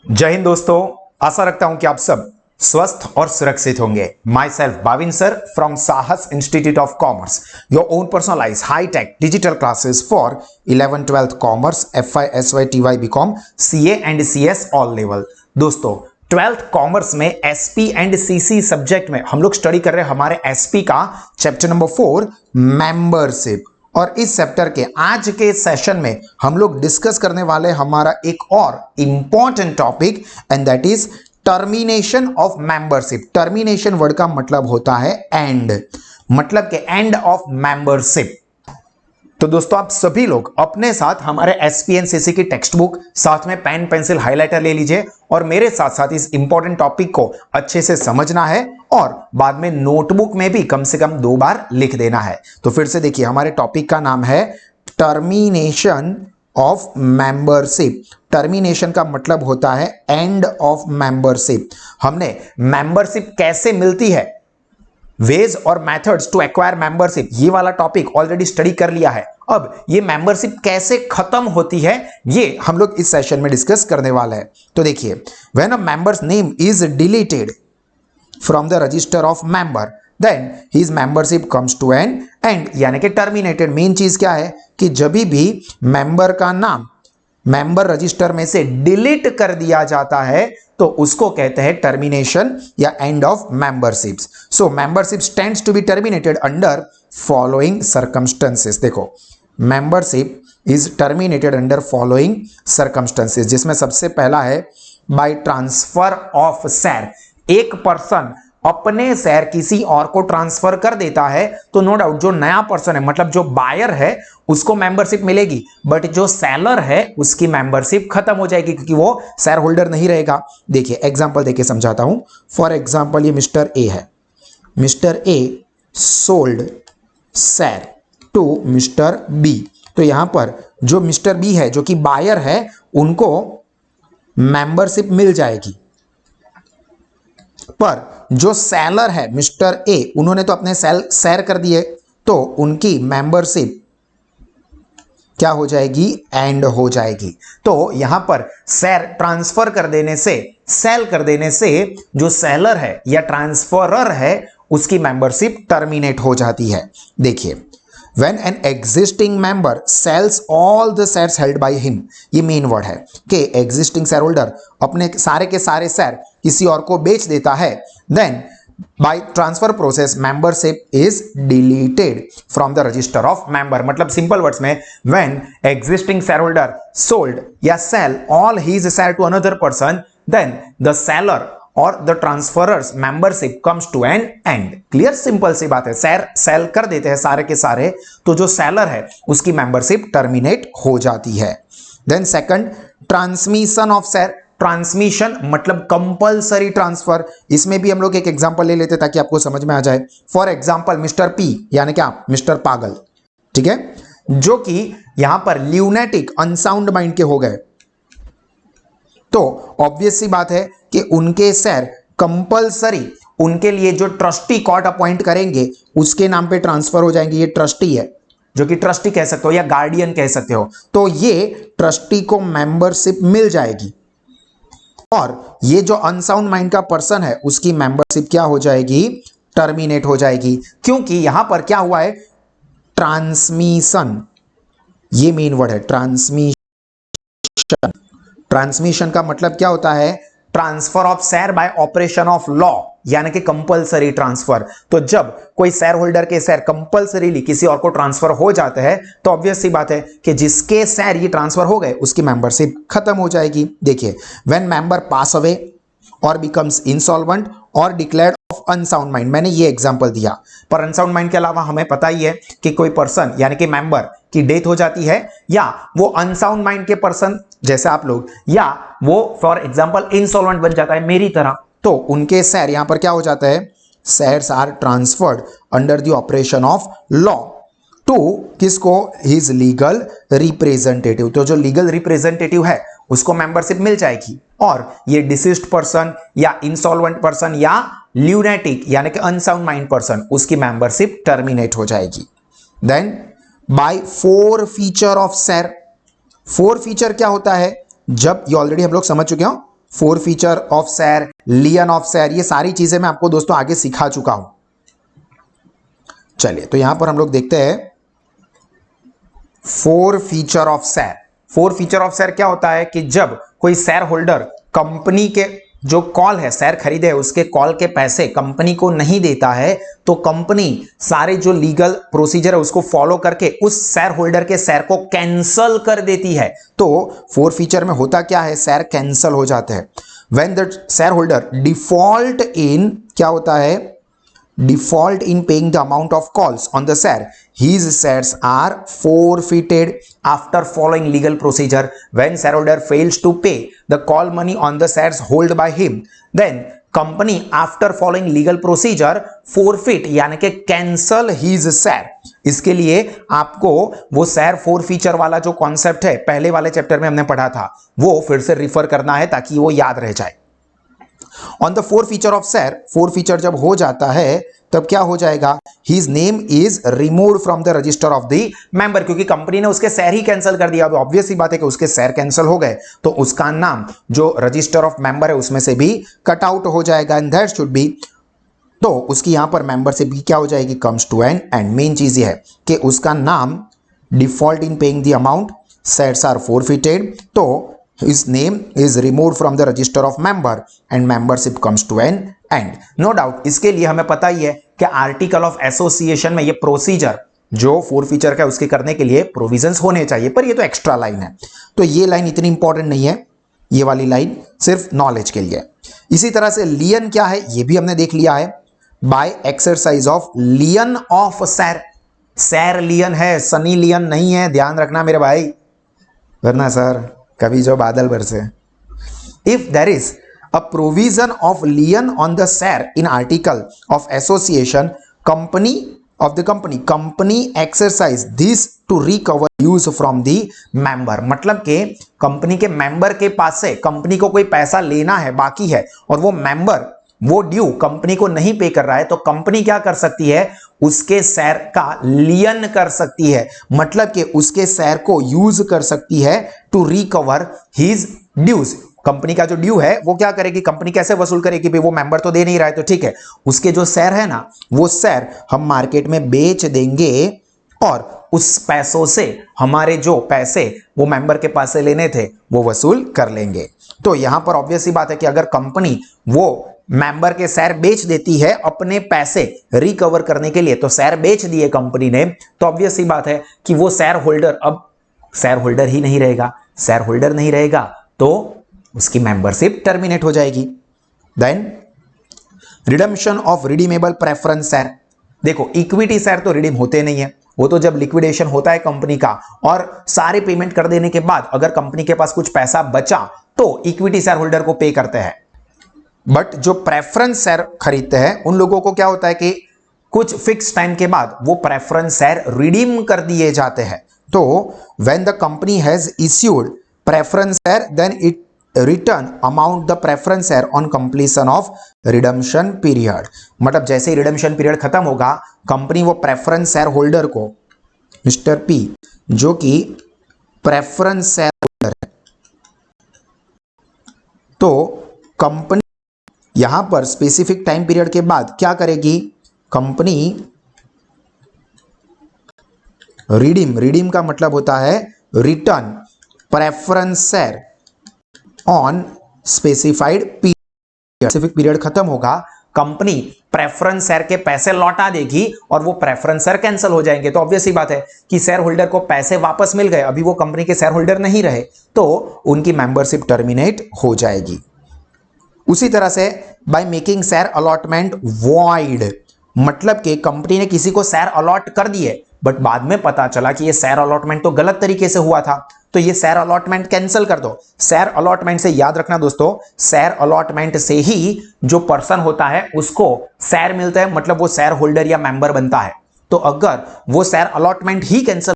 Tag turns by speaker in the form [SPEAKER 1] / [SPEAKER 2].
[SPEAKER 1] जय हिंद दोस्तों, आशा रखता हूं कि आप सब स्वस्थ और सुरक्षित होंगे। Myself Bhavin sir from Sahas institute of commerce, your own personalize high tech digital classes for 11th 12th commerce, FY SY TY BCom, CA and CS all level. दोस्तों 12th कॉमर्स में SP एंड CC सब्जेक्ट में हम लोग study कर रहे हैं हमारे SP का चैप्टर नंबर 4 मेंबरशिप। और इस चैप्टर के आज के सेशन में हम लोग डिस्कस करने वाले हमारा एक और important topic and that is termination of membership. Termination word का मतलब होता है एंड, मतलब के एंड ऑफ मेंबरशिप। तो दोस्तों आप सभी लोग अपने साथ हमारे SP एंड CC की टेक्स्ट बुक, साथ में पेन पेंसिल हाइलाइटर ले लीजिए और मेरे साथ साथ इस इंपॉर्टेंट टॉपिक को अच्छे से समझना है और बाद में नोटबुक में भी कम से कम 2 बार लिख देना है। तो फिर से देखिए, हमारे टॉपिक का नाम है टर्मिनेशन ऑफ मेंबरशिप। टर्मिनेशन का मतलब होता है एंड ऑफ मेंबरशिप। हमने मेंबरशिप कैसे मिलती है, वेज और मेथड्स टू एक्वायर मेंबरशिप, ये वाला टॉपिक ऑलरेडी स्टडी कर लिया है। अब ये मेंबरशिप कैसे खत्म होती है ये हम लोग इस सेशन में डिस्कस करने वाले हैं। तो देखिए, when a member's name is deleted from the register of member then his membership comes to an end, यानी कि टर्मिनेटेड। मेन चीज क्या है कि जब भी मेंबर का नाम मेंबर रजिस्टर में से डिलीट कर दिया जाता है तो उसको कहते हैं टर्मिनेशन या end of memberships. So membership stands to be terminated under following circumstances. देखो, membership is terminated under following circumstances, जिसमें सबसे पहला है बाय ट्रांसफर ऑफ शेयर। एक पर्सन अपने शेयर किसी और को ट्रांसफर कर देता है तो नो डाउट जो नया पर्सन है, मतलब जो बायर है, उसको मेंबरशिप मिलेगी, बट जो सेलर है उसकी मेंबरशिप खत्म हो जाएगी क्योंकि वो शेयर होल्डर नहीं रहेगा। देखिए एग्जांपल देके समझाता हूं। फॉर एग्जांपल ये मिस्टर ए है। Mister A sold share to mister B. तो यहां पर जो मिस्टर बी है, जो कि बायर है, उनको मेंबरशिप मिल जाएगी, पर जो सेलर है मिस्टर ए, उन्होंने तो अपने शेयर कर दिए तो उनकी मेंबरशिप क्या हो जाएगी, एंड हो जाएगी। तो यहां पर शेयर ट्रांसफर कर देने से, सेल कर देने से जो सेलर है या ट्रांसफरर है उसकी मेंबरशिप टर्मिनेट हो जाती है। देखिए, when an existing member sells all the shares held by him, ये मेन वर्ड है कि एग्जिस्टिंग शेयर होल्डर अपने सारे के सारे शेयर किसी और को बेच देता है, then by transfer process membership is deleted from the register of member। मतलब सिंपल वर्ड्स में, when existing shareholder sold या sell all his share to another person, then the seller और the transferor's membership comes to an end. Clear, simple सी बात है। Share cell कर देते हैं सारे के सारे तो जो सेलर है उसकी मेंबरशिप टर्मिनेट हो जाती है। Then second, transmission of share. Transmission मतलब कंपलसरी ट्रांसफर। इसमें भी हम लोग एक एग्जांपल ले लेते ताकि आपको समझ में आ जाए। फॉर एग्जांपल मिस्टर पी, यानी क्या, मिस्टर पागल, ठीक है, जो कि यहां पर ल्यूनेटिक अनसाउंड माइंड के हो गए, तो ऑब्वियस सी बात है कि उनके शेयर कंपलसरी उनके लिए जो ट्रस्टी कोर्ट अपॉइंट करेंगे उसके नाम पे ट्रांसफर हो जाएंगे। ये ट्रस्टी है, जो कि ट्रस्टी कह सकते हो या गार्डियन कह सकते हो, तो ये ट्रस्टी को मेंबरशिप मिल जाएगी और ये जो अनसाउंड माइंड का पर्सन है उसकी मेंबरशिप क्या हो जाएगी, टर्मिनेट हो जाएगी। क्योंकि यहां पर क्या हुआ है, ट्रांसमिशन, ये मेन वर्ड है ट्रांसमिशन। ट्रांसमिशन का मतलब क्या होता है, transfer of share bye operation of law, यानी कि कंपलसरी ट्रांसफर। तो जब कोई शेयर होल्डर के शेयर कंपलसरीली किसी और को ट्रांसफर हो जाते हैं तो ऑब्वियस सी बात है कि जिसके शेयर ये ट्रांसफर हो गए उसकी मेंबरशिप खत्म हो जाएगी। देखिए, व्हेन मेंबर पास अवे और बिकम्स इंसॉल्वेंट और डिक्लेयर्ड ऑफ अनसाउंड माइंड, मैंने ये एग्जांपल दिया, पर अनसाउंड माइंड के अलावा हमें पता ही है कि कोई पर्सन यानी कि मेंबर की डेथ हो जाती है या वो अनसाउंड माइंड के पर्सन जैसे आप लोग, या वो फॉर एग्जांपल इंसॉल्वेंट बन जाता है मेरी तरह, तो उनके शेयर यहां पर क्या हो जाता है, shares are transferred under the operation of law to किसको, हिज लीगल रिप्रेजेंटेटिव। तो जो लीगल रिप्रेजेंटेटिव है उसको मेंबरशिप मिल जाएगी और ये डिसीज्ड पर्सन या इंसॉल्वेंट पर्सन या ल्यूनेटिक यानी कि अनसाउंड माइंड पर्सन, उसकी मेंबरशिप टर्मिनेट हो जाएगी। Then by forfeiture of share. Forfeiture क्या होता है, जब ये ऑलरेडी हम लोग समझ चुके हो, forfeiture of share, lien of share, ये सारी चीजें मैं आपको दोस्तों आगे सिखा चुका हूं। चलिए तो यहां पर हम लोग देखते हैं four feature of share. Forfeiture of share क्या होता है कि जब कोई शेयर होल्डर कंपनी के जो कॉल है, शेयर खरीदे है, उसके कॉल के पैसे कंपनी को नहीं देता है तो कंपनी सारे जो लीगल प्रोसीजर है उसको फॉलो करके उस शेयर होल्डर के शेयर को कैंसल कर देती है। तो फोर फीचर में होता क्या है, शेयर कैंसल हो जाते हैं। When the share holder default in, क्या होता है, default in paying the amount of calls on the share, his shares are forfeited after following legal procedure. When shareholder fails to pay the call money on the shares held by him, then company after following legal procedure forfeit यानी कि cancel his share। इसके लिए आपको वो share four feature वाला जो concept है पहले वाले चैप्टर में हमने पढ़ा था वो फिर से रिफर करना है ताकि वो याद रह जाए। On the four feature of share, four feature जब हो जाता है तब क्या हो जाएगा, his name is removed from the register of the member, क्योंकि कंपनी ने उसके शेयर ही कैंसिल कर दिया। अब ऑब्वियस सी बात है कि उसके शेयर कैंसिल हो गए तो उसका नाम जो रजिस्टर ऑफ मेंबर है उसमें से भी कट आउट हो जाएगा। एंड दैट शुड बी, तो उसकी यहां पर मेंबर से भी क्या हो जाएगी, comes to an end. Main चीज ये है कि उसका नाम default in paying the amount, shares are forfeited, तो his name is removed from the register of member and membership comes to an end. No doubt इसके लिए हमें पता ही है कि आर्टिकल ऑफ एसोसिएशन में ये प्रोसीजर जो फोर फीचर का उसके करने के लिए प्रोविजंस होने चाहिए, पर ये तो एक्स्ट्रा लाइन है तो ये लाइन इतनी इंपॉर्टेंट नहीं है, ये वाली लाइन सिर्फ नॉलेज के लिए। इसी तरह से लियन क्या है ये भी हमने देख लिया है, by exercise of lien of share. Share lien है, सनी लियन नहीं है, ध्यान रखना मेरे भाई, वरना सर कभी जो बादल बरसे। If there is a provision of lien on the share in article of association, company of the company exercise this to recover dues from the member. मतलब के कंपनी के मेंबर के पास से कंपनी को कोई पैसा लेना है बाकी है और वो मेंबर वो ड्यू कंपनी को नहीं पे कर रहा है तो कंपनी क्या कर सकती है, उसके शेयर का लियन कर सकती है, मतलब कि उसके शेयर को यूज कर सकती है to recover his dues. Company का जो ड्यू है वो क्या करेगी, कंपनी कैसे वसूल करेगी, भाई वो मेंबर तो दे नहीं रहा है तो ठीक है, उसके जो शेयर है ना वो शेयर हम मार्केट में बेच देंगे और उस पैसों से हमारे जो पैसे वो मेंबर के पास से लेने थे वो वसूल कर लेंगे। तो यहां पर ऑब्वियस सी बात है कि अगर कंपनी वो मेंबर के शेयर बेच देती है अपने पैसे रिकवर करने के लिए, तो शेयर बेच दिए कंपनी ने, तो ऑब्वियस सी बात है कि वो शेयर होल्डर अब शेयर होल्डर ही नहीं रहेगा। शेयर होल्डर नहीं रहेगा तो उसकी मेंबरशिप टर्मिनेट हो जाएगी। Then redemption of redeemable preference share. देखो इक्विटी शेयर तो रिडीम होते नहीं है, वो तो जब लिक्विडेशन होता है कंपनी का और सारे पेमेंट कर देने के बाद अगर कंपनी के पास कुछ पैसा बचा तो इक्विटी शेयर होल्डर को पे करते हैं। बट जो प्रेफरेंस शेयर खरीदते हैं उन लोगों को क्या होता है कि कुछ फिक्स टाइम के बाद वो प्रेफरेंस शेयर रिडीम कर दिए जाते हैं। तो when the company has issued preference share then it return amount the preference share on completion of redemption period. मतलब जैसे ही रिडम्पशन पीरियड खत्म होगा कंपनी वो प्रेफरेंस शेयर होल्डर को, मिस्टर पी जो कि प्रेफरेंस शेयर होल्डर है, तो कंपनी यहां पर स्पेसिफिक टाइम पीरियड के बाद क्या करेगी, कंपनी रिडीम का मतलब होता है return preference share on specified period. Specific period खत्म होगा कंपनी प्रेफरेंस शेयर के पैसे लौटा देगी और वो प्रेफरेंस शेयर कैंसिल हो जाएंगे। तो ऑब्वियस ही बात है कि शेयर होल्डर को पैसे वापस मिल गए, अभी वो कंपनी के शेयर होल्डर नहीं रहे तो उनकी मेंबरशिप टर्मिनेट हो जाएगी। उसी तरह से by making share allotment void, मतलब कि कंपनी ने किसी को शेयर अलॉट कर दिए बट बाद में पता चला कि ये शेयर अलॉटमेंट तो गलत तरीके से हुआ था तो ये शेयर अलॉटमेंट कैंसिल कर दो। शेयर अलॉटमेंट से याद रखना दोस्तों, शेयर अलॉटमेंट से ही जो पर्सन होता है उसको शेयर मिलता है, मतलब वो शेयर होल्डर या मेंबर बनता है। तो अगर वो शेयर अलॉटमेंट ही कैंसिल